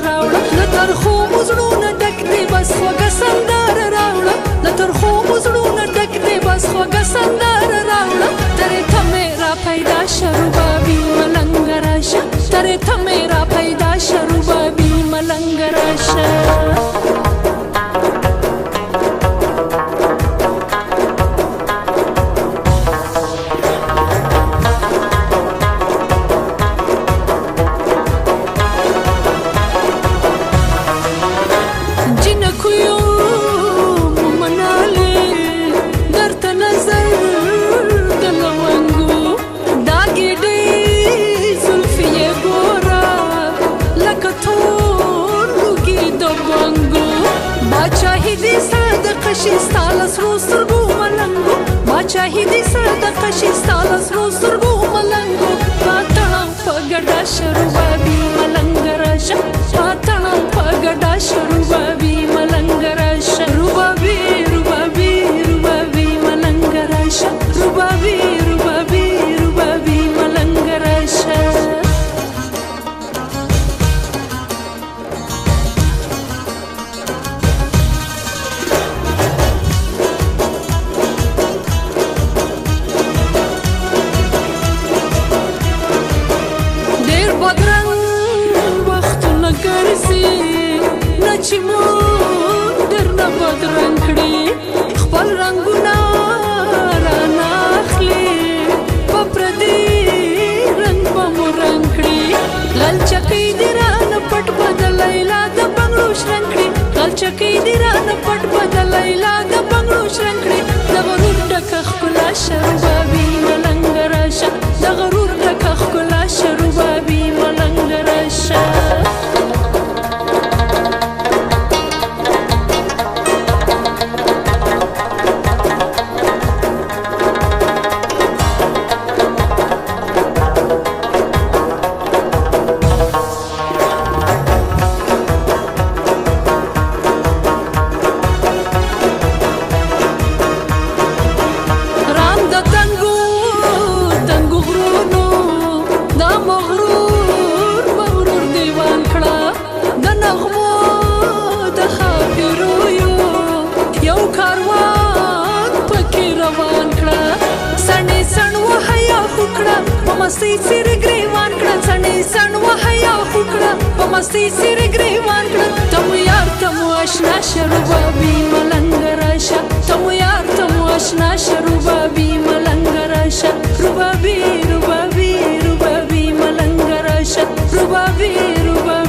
راوړه له ترخو مزړونه ډک دی بس خوږه سندره راوړه له ترخو مزړونه ډک دی بس خوږه سندره راوړه ترې ته مې را پیدا شه ربابي ملنګ راشه ترې ته مې را پیدا شه ربابي ملنګ راشه شیستا سرو سترګو ملنګو باچاهي دې سره د قشي ستا سرو سترګو ملنګو پاتړم په ګډا شروبابي ملنګ راشه پاتړم په ګډا شروبابي ملنګ راشه ربابي ربابي ربابي ملنګ راشه ربابي ربابي ربابي ملنګ راشه چې مونږ درنه بدرنګ کړي خپل رنګونه رانه اخلي په پردي رنګ به مو رنګ کړي غلچکۍ دې رانه پټ بدلی لا د بنګړو شرنګ کړي غلچکۍ دې رانه پټ بدلی لا د بنګړو شرنګ کړي د غرور ډکه ښکلا شه ربابي ملنګ راشه د غرور ډکه ښکلا شه ربابي ملنګ راشه مستي سیر گریوان کړه څنې سن وهیا خوکړه په مستي سیر گریوان کړه تم یار تم آشنا شروبابي ملنګ راشه تم یار تم آشنا شروبابي ملنګ راشه ربابي ربابي ربابي ملنګ راشه ربابي ربابي